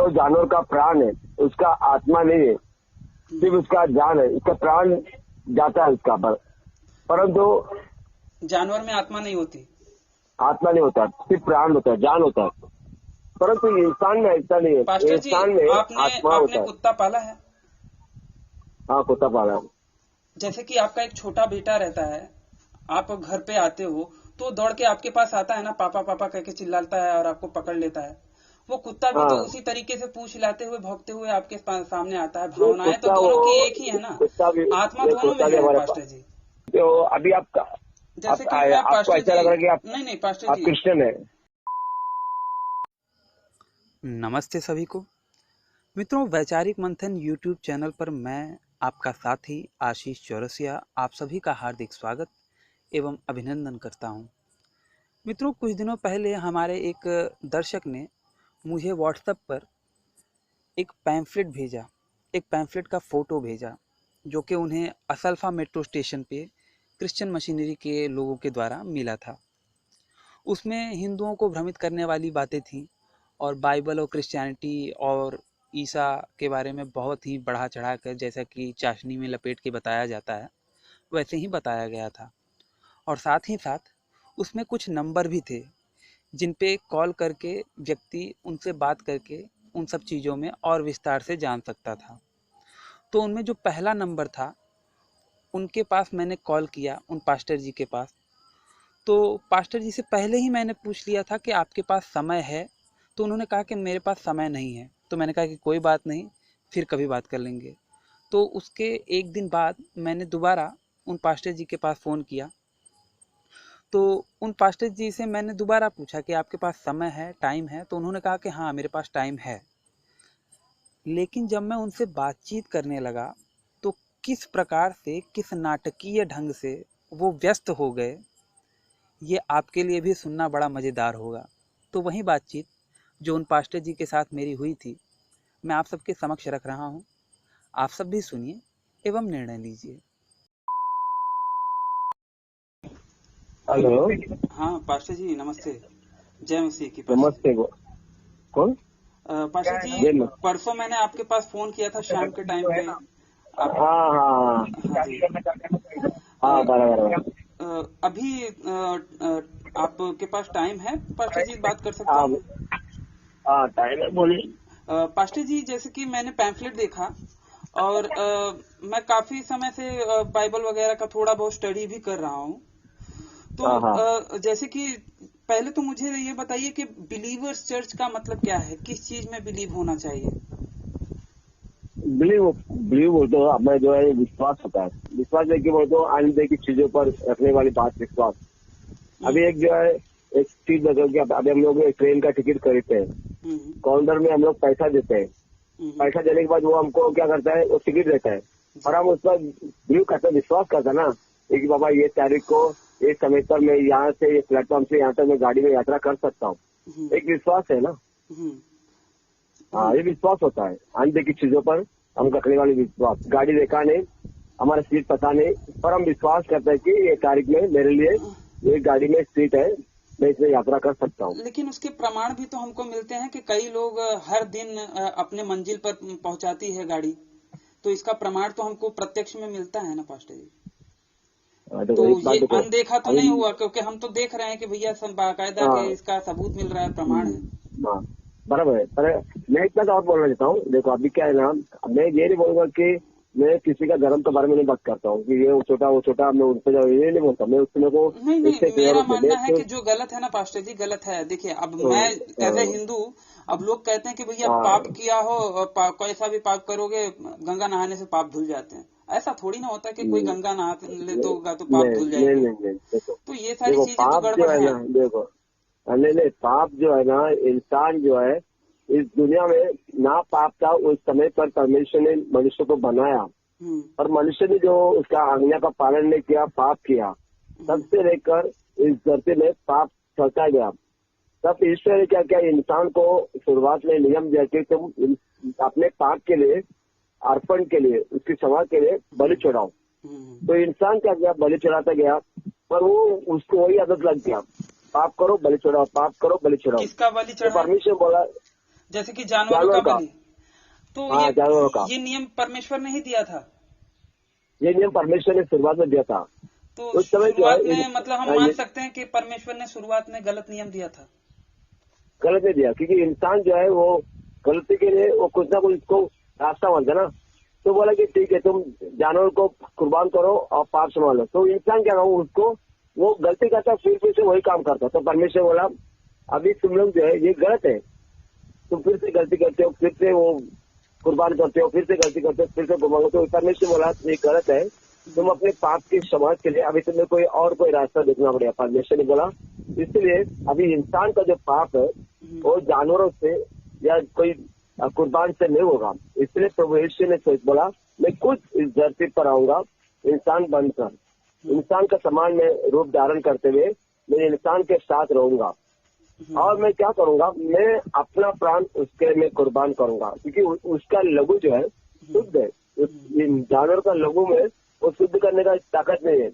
तो जानवर का प्राण है, उसका आत्मा नहीं है, सिर्फ उसका जान है, उसका प्राण जाता है उसका परंतु जानवर में आत्मा नहीं होती। आत्मा नहीं होता, सिर्फ प्राण होता है, जान होता है। परंतु इंसान में ऐसा नहीं है। पास्टर जी, इंसान में आपने आत्मा होता है। कुत्ता पाला है? हाँ, कुत्ता पाला है। जैसे कि आपका एक छोटा बेटा रहता है, आप घर पे आते हो तो दौड़ के आपके पास आता है ना, पापा पापा कह के चिल्लाता है और आपको पकड़ लेता है। वो कुत्ता भी तो उसी तरीके से पूंछ हिलाते हुए भौंकते हुए आपके सामने आता है। भावनाएं तो दोनों की एक ही है ना, आत्मा दोनों में है पास्टर जी। तो अभी आपका जैसे कि मैं आपको पास्टर ऐसा जी, लग रहा है कि आप नहीं पास्टर जी, क्रिश्चियन है। नमस्ते सभी को मित्रों, वैचारिक मंथन यूट्यूब चैनल पर मैं आपका साथी आशीष चौरसिया आप सभी का हार्दिक स्वागत एवं अभिनंदन करता हूं। मित्रों, कुछ दिनों पहले हमारे एक दर्शक ने मुझे व्हाट्सएप पर एक पैम्फलेट भेजा, एक पैम्फलेट का फ़ोटो भेजा, जो कि उन्हें असल्फा मेट्रो स्टेशन पे क्रिश्चियन मशीनरी के लोगों के द्वारा मिला था। उसमें हिंदुओं को भ्रमित करने वाली बातें थीं और बाइबल और क्रिश्चियनिटी और ईसा के बारे में बहुत ही बढ़ा चढ़ा कर, जैसा कि चाशनी में लपेट के बताया जाता है, वैसे ही बताया गया था। और साथ ही साथ उसमें कुछ नंबर भी थे जिन पे कॉल करके व्यक्ति उनसे बात करके उन सब चीज़ों में और विस्तार से जान सकता था। तो उनमें जो पहला नंबर था, उनके पास मैंने कॉल किया, उन पास्टर जी के पास। तो पास्टर जी से पहले ही मैंने पूछ लिया था कि आपके पास समय है? तो उन्होंने कहा कि मेरे पास समय नहीं है। तो मैंने कहा कि कोई बात नहीं, फिर कभी बात कर लेंगे। तो उसके एक दिन बाद मैंने दोबारा उन पास्टर जी के पास फ़ोन किया। तो उन पास्टर जी से मैंने दोबारा पूछा कि आपके पास समय है, टाइम है? तो उन्होंने कहा कि हाँ, मेरे पास टाइम है। लेकिन जब मैं उनसे बातचीत करने लगा तो किस प्रकार से, किस नाटकीय ढंग से वो व्यस्त हो गए, ये आपके लिए भी सुनना बड़ा मज़ेदार होगा। तो वही बातचीत जो उन पास्टर जी के साथ मेरी हुई थी, मैं आप सबके समक्ष रख रहा हूँ। आप सब भी सुनिए एवं निर्णय लीजिए। हेलो। हाँ पास्टर जी, नमस्ते। जय मसीह की। नमस्ते। कौन? पास्टर जी, परसों मैंने आपके पास फोन किया था शाम के टाइम पे। आप हाँ जी, हाँ, बराबर। अभी आपके पास टाइम है पास्टर जी? बात कर सकता हूँ? हाँ, टाइम है, बोलिए। पास्टर जी, जैसे कि मैंने पैम्फलेट देखा और मैं काफी समय से बाइबल वगैरह का थोड़ा बहुत स्टडी भी कर रहा हूँ। तो जैसे कि पहले तो मुझे ये बताइए कि बिलीवर्स चर्च का मतलब क्या है? किस चीज में बिलीव होना चाहिए? बिलीव बोलते हो हमें जो है विश्वास होता है। विश्वास है कि बोलते हो आइंदे की चीजों पर रखने वाली बात विश्वास। अभी एक जो है एक चीज बताओ कि अभी हम लोग ट्रेन का टिकट खरीदते हैं, काउंटर में हम लोग पैसा देते हैं। पैसा देने के बाद वो हमको क्या करता है, वो टिकट देता है और हम उस पर बिलीव करते हैं, विश्वास करते हैं ना कि बाबा ये तारीख को एक समय पर मैं यहाँ से प्लेटफॉर्म से यहाँ तक मैं गाड़ी में यात्रा कर सकता हूँ। एक विश्वास है ना। हाँ, ये विश्वास होता है आइंदे की चीजों पर हम रखने वाली विश्वास। गाड़ी देखा नहीं, हमारा सीट पता नहीं, पर हम विश्वास करते हैं कि ये तारीख में मेरे लिए ये गाड़ी में सीट है, मैं इसमें यात्रा कर सकता हूँ। लेकिन उसके प्रमाण भी तो हमको मिलते हैं कि कई लोग हर दिन अपने मंजिल पर पहुंचाती है गाड़ी, तो इसका प्रमाण तो हमको प्रत्यक्ष में मिलता है ना पास्टर जी। तो ये अनदेखा तो नहीं हुआ, क्योंकि हम तो देख रहे हैं कि भैया सब बाकायदा के इसका सबूत मिल रहा है, प्रमाण है। बराबर है। पर मैं इतना तो और बोलना चाहता हूँ, देखो अभी क्या है ना, मैं ये नहीं बोलूंगा कि मैं किसी का धर्म के बारे में नहीं बात करता हूँ कि ये वो छोटा मैं उनसे ये नहीं बोलता। मैं उसमें को नहीं, मेरा मानना है कि जो गलत है ना पास्टर जी, गलत है। देखिए, अब मैं एज ए हिंदू, अब लोग कहते हैं कि भैया पाप किया हो, कैसा भी पाप करोगे, गंगा नहाने से पाप धुल जाते हैं। ऐसा थोड़ी ना होता है कि कोई गंगा नहा ले तो पाप धुल जाएंगे। तो ये सारी चीजें तो गड़बड़ है। देखो, नहीं, पाप जो है ना, इंसान जो है इस दुनिया में ना पाप था उस समय पर परमेश्वर ने मनुष्य को बनाया, और मनुष्य ने जो उसका आज्ञा का पालन नहीं किया, पाप किया, तब से लेकर इस धरती में पाप चलता गया। तब ईश्वर ने क्या किया, इंसान को शुरुआत में नियम दिया कि तुम अपने पाप के लिए, अर्पण के लिए, उसकी क्षमा के लिए बलि चढ़ाओ। तो इंसान क्या किया, बलि चढ़ाता गया, पर वो उसको वही आदत लग गया, पाप करो बलि चढ़ाओ, पाप करो बलि चढ़ाओ। किसका बलि चढ़ाओ? परमेश्वर बोला, जैसे कि जानवरों का बलि, तो जानवरों का ये नियम परमेश्वर ने ही दिया था। ये नियम परमेश्वर ने शुरुआत में दिया था। तो उस समय शुरुआत में मतलब हम मान सकते हैं कि परमेश्वर ने शुरुआत में गलत नियम दिया था। गलत नहीं दिया, क्योंकि इंसान जो है वो गलती के लिए वो कुछ ना कुछ उसको रास्ता मानता ना। तो बोला कि ठीक है तुम जानवर को कुर्बान करो और पाप संभालो। तो इंसान क्या कहूँ उसको, वो गलती करता फिर से वही काम करता। तो परमेश्वर बोला अभी तुम लोग जो है ये गलत है, तुम फिर से गलती करते हो, फिर से वो कुर्बान करते हो, फिर से गलती करते हो, फिर से कुर्बान करते हो। परमेश्वर बोला ये गलत है, तुम अपने पाप की समाज के लिए अभी तुम्हें कोई रास्ता देखना पड़ेगा। परमेश्वर ने बोला इसलिए अभी इंसान का जो पाप है वो जानवरों से या कोई कुर्बान से नहीं होगा। इसलिए प्रभु यीशु ने बोला मैं खुद इस धरती पर आऊंगा इंसान बनकर, इंसान का समान में रूप धारण करते हुए मैं इंसान के साथ रहूंगा। और मैं क्या करूंगा, मैं अपना प्राण उसके में कुर्बान करूंगा, क्योंकि उसका लघु जो है शुद्ध है। जानवर का लघु में वो शुद्ध करने का ताकत नहीं है।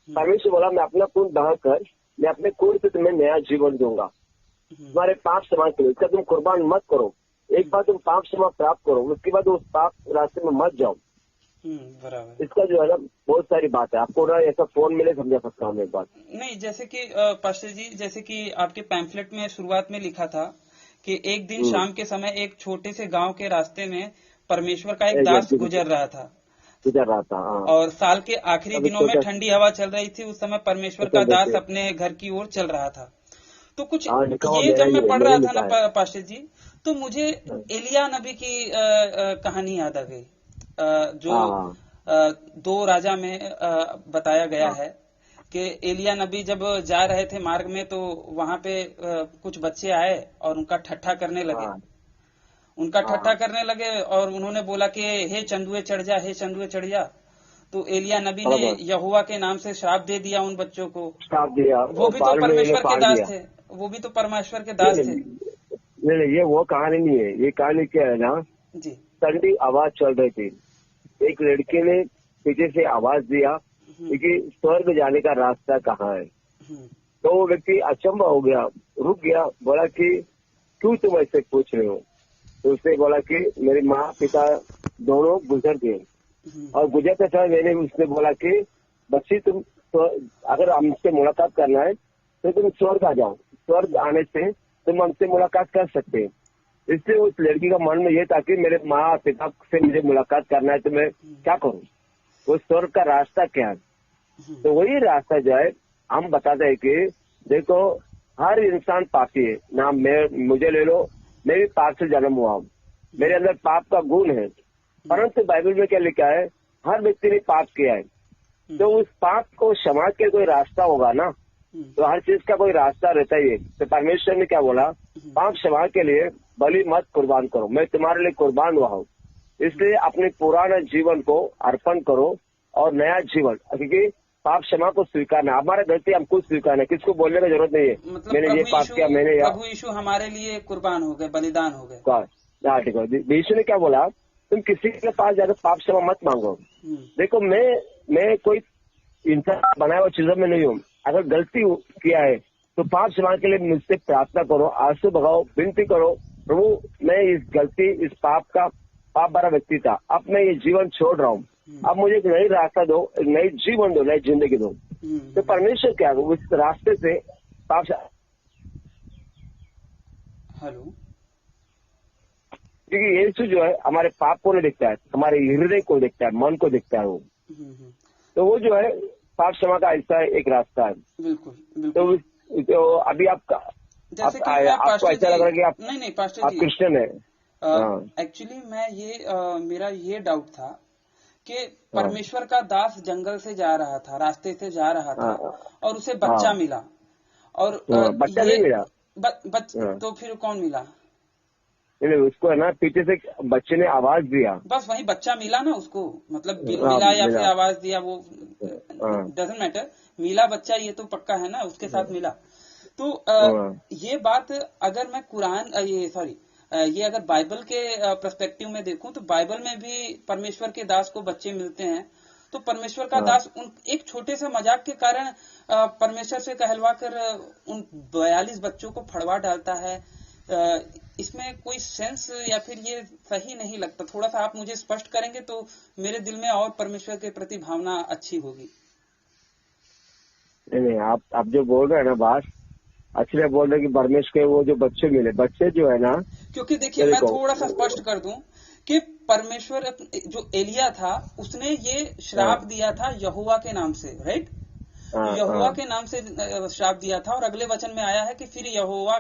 परमेश्वर बोला मैं अपना खून बहाकर मैं अपने खून से तुम्हें नया जीवन दूंगा, तुम्हारे पाप क्षमा के लिए। इसका तुम कुर्बान मत करो, एक बार तुम पाप क्षमा प्राप्त करो, उसके बाद उस पाप रास्ते में मत जाओ। बराबर। इसका जो है ना बहुत सारी बात है, आपको ना ऐसा फोन मिले समझा सकता हूँ एक बात। नहीं, जैसे कि पास्टर जी, जैसे कि आपके पैम्फलेट में शुरुआत में लिखा था कि एक दिन शाम के समय एक छोटे से गांव के रास्ते में परमेश्वर का एक दास गुजर रहा था। और साल के आखिरी दिनों में ठंडी हवा चल रही थी। उस समय परमेश्वर का दास अपने घर की ओर चल रहा था। तो कुछ ये जब मैं पढ़ रहा था ना पास्टर जी, तो मुझे एलिया नबी की कहानी याद आ गई, जो 2 राजा में बताया गया है कि एलिया नबी जब जा रहे थे मार्ग में, तो वहां पे कुछ बच्चे आए और उनका ठट्ठा करने लगे और उन्होंने बोला कि हे चंदुए चढ़ जा, हे चंदुए चढ़ जा। तो एलिया नबी ने यहोवा के नाम से श्राप दे दिया उन बच्चों को। श्राप दिया। वो भी तो परमेश्वर के दास थे, वो भी तो परमेश्वर के दास थे। नहीं, ये वो कहानी नहीं है। ये कहानी क्या है ना जी, ठंडी आवाज चल रही थी, एक लड़के ने पीछे से आवाज दिया कि स्वर्ग जाने का रास्ता कहाँ है। तो वो व्यक्ति अचंभा हो गया, रुक गया, बोला कि क्यों तुम ऐसे पूछ रहे हो। तो उसने बोला कि मेरे माँ पिता दोनों गुजर गए, और गुजरते समय उसने बोला कि बच्ची तुम अगर हमसे मुलाकात करना है तो तुम स्वर्ग आ जाओ, स्वर्ग आने से तुम हमसे मुलाकात कर सकते हैं। इसलिए उस लड़की का मन में ये था कि मेरे माँ पिता से मुझे मुलाकात करना है तो मैं क्या करूँ, वो स्वर्ग का रास्ता क्या है। तो वही रास्ता जो है हम बताते हैं कि देखो हर इंसान पापी है ना, मुझे ले लो, मैं भी पाप से जन्म हुआ हूँ, मेरे अंदर पाप का गुण है। परंतु बाइबल में क्या लिखा है, हर व्यक्ति ने पाप किया है, तो उस पाप को क्षमा के कोई रास्ता होगा ना, तो हर चीज का कोई रास्ता रहता ही है। तो परमेश्वर ने क्या बोला, पाप क्षमा के लिए बलि मत कुर्बान करो, मैं तुम्हारे लिए कुर्बान हुआ हूँ। इसलिए अपने पुराने जीवन को अर्पण करो और नया जीवन, क्योंकि पाप क्षमा को स्वीकारना, हमारा गलती हमको स्वीकारना, किसको बोलने की जरूरत नहीं है। मतलब मैंने ये पाप किया, मैंने प्रभु यीशु हमारे लिए कुर्बान हो गए, बलिदान हो गए। ठीक है। यीशु ने क्या बोला, तुम किसी के पास जाकर पाप क्षमा मत मांगो। देखो मैं कोई इंसान बनाया हुआ चीजों में नहीं हूँ। अगर गलती किया है तो पाप क्षमा के लिए मुझसे प्रार्थना करो, आंसू बहाओ, विनती करो, प्रभु मैं इस गलती इस पाप भरा व्यक्ति था, अब मैं ये जीवन छोड़ रहा हूँ, अब मुझे एक नई रास्ता दो, एक नई जीवन दो, नई जिंदगी दो। तो परमेश्वर क्या उस रास्ते से पाप क्योंकि यीशु जो है हमारे पाप को नहीं देखता है, हमारे हृदय को देखता है, मन को देखता है वो। तो वो जो है पाप क्षमा का ऐसा एक रास्ता है। बिल्कुल। तो अभी आपको ऐसा लग रहा है कि आप क्रिश्चियन है। एक्चुअली मेरा ये डाउट था कि परमेश्वर का दास जंगल से जा रहा था, रास्ते से जा रहा था, और उसे बच्चा मिला, और बच्चा नहीं मिला, तो फिर कौन मिला? नहीं, उसको है ना पीछे से बच्चे ने आवाज दिया, बस वही बच्चा मिला ना उसको, मतलब मिला या फिर आवाज दिया, वो डजंट मैटर, मिला बच्चा, ये तो पक्का है ना, उसके साथ मिला। तो ये बात अगर मैं ये अगर बाइबल के पर्सपेक्टिव में देखूं तो बाइबल में भी परमेश्वर के दास को बच्चे मिलते हैं। तो परमेश्वर का दास एक छोटे से मजाक के कारण परमेश्वर से कहलवा कर उन 42 बच्चों को फड़वा डालता है। इसमें कोई सेंस या फिर ये सही नहीं लगता। थोड़ा सा आप मुझे स्पष्ट करेंगे तो मेरे दिल में और परमेश्वर के प्रति भावना अच्छी होगी। नहीं, आप जो बोल रहे हैं ना बात अच्छी नहीं बोल रहे कि परमेश्वर के वो जो बच्चे मिले, बच्चे जो है ना, क्योंकि देखिए मैं थोड़ा सा स्पष्ट कर दूं कि परमेश्वर जो एलिया था उसने ये श्राप दिया था यहोवा के नाम से, राइट? यहोवा के नाम से श्राप दिया था और अगले वचन में आया है कि फिर यहोवा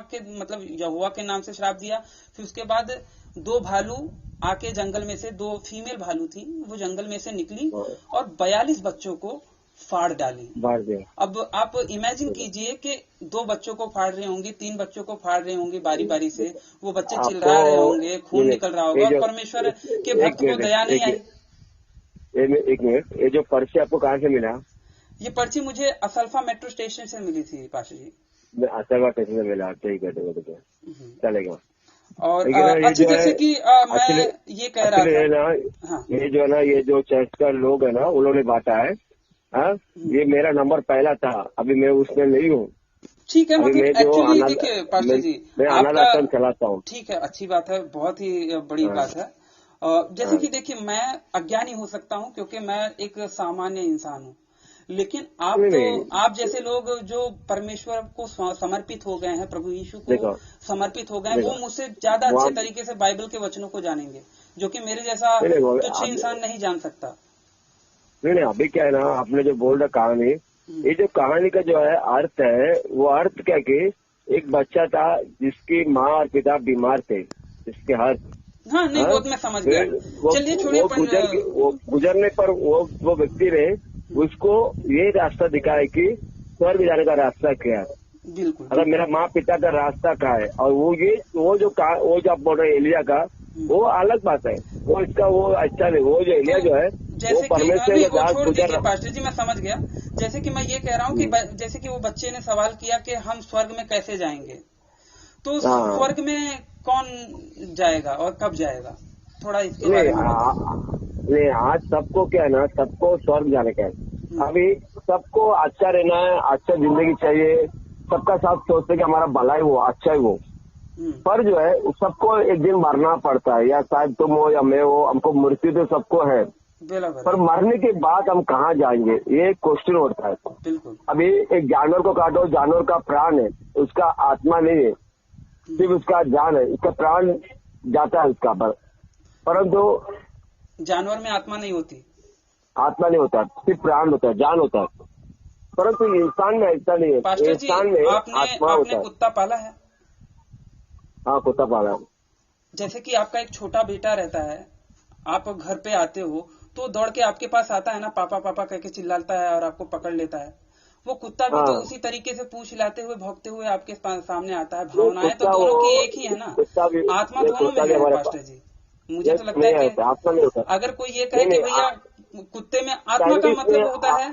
के नाम से श्राप दिया। फिर उसके बाद 2 भालू आके जंगल में से, 2 फीमेल भालू थी, वो जंगल में से निकली और 42 बच्चों को फाड़ डाली। अब आप इमेजिन कीजिए कि 2 बच्चों को फाड़ रहे होंगे, 3 बच्चों को फाड़ रहे होंगे बारी बारी से, वो बच्चे चिल्ला रहे होंगे, खून निकल रहा होगा और परमेश्वर के भक्त को दया नहीं आई। एक मिनट, ये जो पर्ची आपको कहाँ से मिला? ये पर्ची मुझे असल्फा मेट्रो स्टेशन से मिली थी पाशा जी। असल्फा स्टेशन से मिला, ठीक है चलेगा। और अच्छा, जैसे कि मैं ये कह रहा था, हाँ। ये जो है ना, ये जो चर्च का लोग है ना, उन्होंने बांटा है। हाँ, ये मेरा नंबर पहला था, अभी मैं उसमें नहीं हूँ। ठीक है, मतलब एक्चुअली देखिए पास्टर जी, मैं आपका चलाता हूँ। ठीक है, अच्छी बात है, बहुत ही बड़ी बात है। जैसे कि देखिए, मैं अज्ञानी हो सकता हूँ क्योंकि मैं एक सामान्य इंसान हूँ, लेकिन आप जैसे लोग जो परमेश्वर को समर्पित हो गए हैं, प्रभु यीशु को समर्पित हो गए हैं, वो मुझसे ज्यादा अच्छे तरीके से बाइबल के वचनों को जानेंगे, जो कि मेरे जैसा तुच्छ इंसान नहीं जान सकता। नहीं, अभी क्या है ना, आपने जो बोल रहा कहानी, ये जो कहानी का जो है अर्थ है, वो अर्थ क्या कि एक बच्चा था जिसकी माँ और पिता बीमार थे, जिसके हाथ, हाँ नहीं, वो मैं समझ गया। चलिए छोड़िए, वो गुजरने पर वो व्यक्ति ने उसको ये रास्ता दिखाया कि स्वर्ग जाने का रास्ता क्या है। बिल्कुल, अगर मेरा माँ पिता का रास्ता क्या है, और वो जो आप बोल रहे हैं एलिया का, वो अलग बात है, वो इसका वो अच्छा नहीं। वो जो एलिया जो है, जैसे कि पास्टर जी मैं समझ गया। जैसे कि मैं ये कह रहा हूँ कि जैसे कि वो बच्चे ने सवाल किया कि हम स्वर्ग में कैसे जाएंगे, तो स्वर्ग में कौन जाएगा और कब जाएगा, थोड़ा इसके बारे में नहीं, आज सबको क्या है ना, सबको स्वर्ग जाने का है। अभी सबको अच्छा रहना है, अच्छा जिंदगी चाहिए, सबका साथ सोचते कि हमारा भलाई हो, अच्छा ही हो, पर जो है सबको एक दिन मरना पड़ता है, या शायद तुम हो या मैं हो, हमको मृत्यु तो सबको है, पर मरने के बाद हम कहाँ जाएंगे, ये क्वेश्चन होता है। अभी एक जानवर को काटो, जानवर का प्राण है, उसका आत्मा नहीं है, सिर्फ उसका जान है, उसका प्राण जाता है उसका, परंतु जानवर में आत्मा नहीं होती, आत्मा नहीं होता, सिर्फ प्राण होता है, जान होता है, परंतु इंसान में ऐसा नहीं है। इंसान में आत्मा होता है। कुत्ता पाला है? हाँ, कुत्ता पाला है। जैसे कि आपका एक छोटा बेटा रहता है, आप घर पे आते हो तो दौड़ के आपके पास आता है ना, पापा पापा कह के चिल्लाता है और आपको पकड़ लेता है। वो कुत्ता भी तो उसी तरीके से पूंछ हिलाते हुए, भौंकते हुए आपके सामने आता है। भावनाएं तो दोनों की एक ही है ना, आत्मा दोनों में है पास्टर जी। मुझे तो लगता है कि अगर कोई ये कहे कि भैया कुत्ते में आत्मा का मतलब होता है,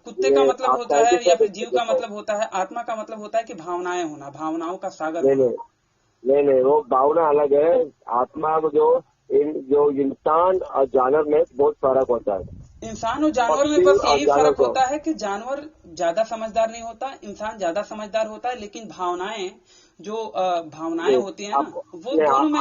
कुत्ते का मतलब होता है, या फिर जीव का मतलब होता है, आत्मा का मतलब होता है कि भावनाएं होना, भावनाओं का सागर। नहीं, वो भावना अलग है। आत्मा को जो इंसान और जानवर में बहुत फर्क होता है। इंसान और जानवर में बस यही फर्क होता है कि जानवर ज्यादा समझदार नहीं होता, इंसान ज्यादा समझदार होता है, लेकिन भावनाएं भावनाएं होती है ना, वो दोनों में।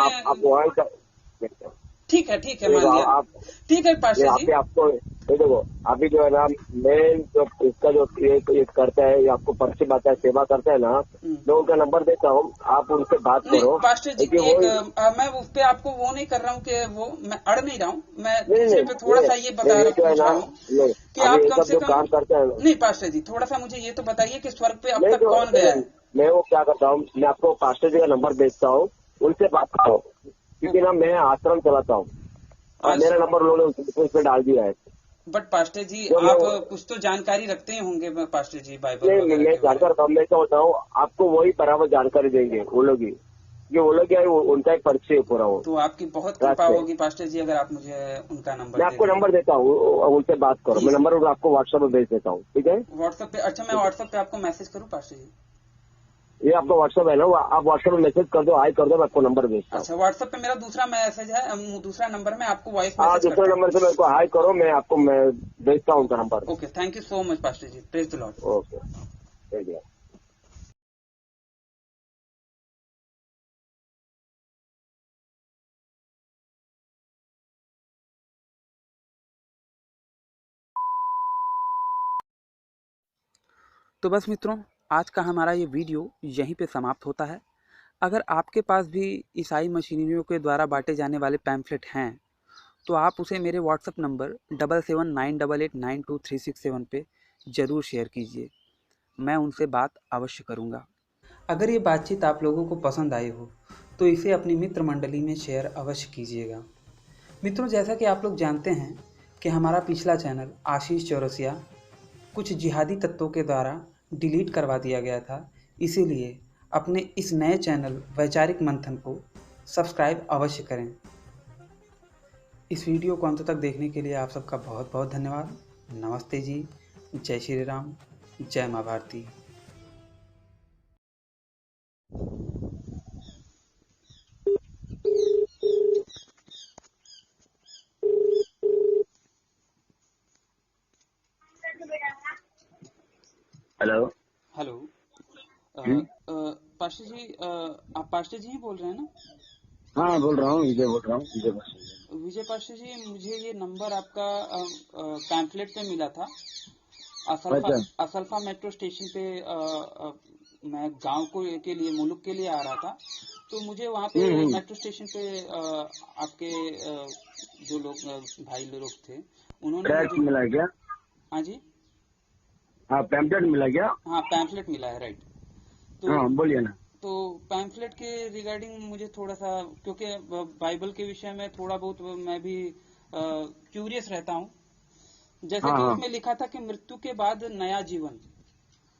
ठीक है मान लिया, ठीक है पास्टर जी। आपको देखो, अभी जो है ना, मैं जो इसका जो एक करता है, ये आपको पर्ची बात है, सेवा करता है ना, मैं उनका नंबर देता हूँ, आप उनसे बात करो। पास्टर जी, मैं उस पे आपको वो नहीं कर रहा हूँ कि वो मैं अड़ नहीं रहा हूँ, मैं सिर्फ थोड़ा सा ये बता रहा हूँ कि आप कम से कम काम करते हैं। नहीं पास्टर जी, थोड़ा सा मुझे ये तो बताइए कि स्वर्ग पे अब तक कौन गया है? मैं वो क्या करता हूँ, मैं आपको पास्टर जी का नंबर भेजता हूँ, उनसे बात करो, क्योंकि ना मैं आश्रम चलाता हूँ और मेरा नंबर उन्होंने उसमें डाल दिया है। बट पास्टर जी, आप कुछ तो जानकारी रखते ही होंगे पास्टर जी बाइबल वगैरह। मैं जानकार हमेशा होता हूँ, आपको वही बराबर जानकारी देंगे वो लोग ही, वो लोग क्या है, उनका एक परिचय है पूरा। हो तो आपकी बहुत कृपा होगी पास्टर जी अगर आप मुझे उनका नंबर। मैं आपको नंबर देता हूँ, उनसे बात करो। मैं नंबर आपको व्हाट्सएप पे भेज देता हूँ, ठीक है? व्हाट्सएप पे? अच्छा, मैं व्हाट्सएप पे आपको मैसेज करूँ पास्टर जी? ये आपका व्हाट्सएप है ना, आप व्हाट्सएप में मैसेज कर दो, हाई कर दो, मैं आपको नंबर भेजता हूँ। अच्छा, व्हाट्सएप पे मेरा दूसरा मैसेज है, दूसरा नंबर में आपको वॉइस मैसेज। हाँ, दूसरे नंबर से मेरे को हाई करो, मैं आपको भेजता हूँ उनका नंबर। Okay, thank you so much pastor ji, praise the lord. Okay, thank you. तो बस मित्रों, आज का हमारा ये वीडियो यहीं पे समाप्त होता है। अगर आपके पास भी ईसाई मशीनरियों के द्वारा बांटे जाने वाले पैम्फलेट हैं तो आप उसे मेरे व्हाट्सएप नंबर 7798889236 पे ज़रूर शेयर कीजिए। मैं उनसे बात अवश्य करूँगा। अगर ये बातचीत आप लोगों को पसंद आई हो तो इसे अपनी मित्र मंडली में शेयर अवश्य कीजिएगा। मित्रों, जैसा कि आप लोग जानते हैं कि हमारा पिछला चैनल आशीष चौरसिया कुछ जिहादी तत्वों के द्वारा डिलीट करवा दिया गया था, इसीलिए अपने इस नए चैनल वैचारिक मंथन को सब्सक्राइब अवश्य करें। इस वीडियो को अंत तक देखने के लिए आप सबका बहुत बहुत धन्यवाद। नमस्ते जी, जय श्री राम, जय माँ भारती। हेलो। हेलो। पास्टर जी, आप पास्टर जी ही बोल रहे हैं ना? हाँ, बोल रहा हूँ, विजय बोल रहा हूँ, विजय पास्टर जी, मुझे ये नंबर आपका पैम्फलेट पे मिला था। असल्फा मेट्रो स्टेशन पे मैं गांव के लिए मुल्क के लिए आ रहा था, तो मुझे वहाँ पे मेट्रो स्टेशन पे आपके जो लोग भाई लोग थे उन्होंने मुझे मिला क्या? हाँ जी, हाँ, पैम्फलेट मिला क्या? हाँ पैम्फलेट मिला है, राइट। तो हाँ, बोलिए ना। तो पैम्फलेट के रिगार्डिंग मुझे थोड़ा सा, क्योंकि बाइबल के विषय में थोड़ा बहुत मैं भी क्यूरियस रहता हूँ। जैसे कि उसमें लिखा था कि मृत्यु के बाद नया जीवन,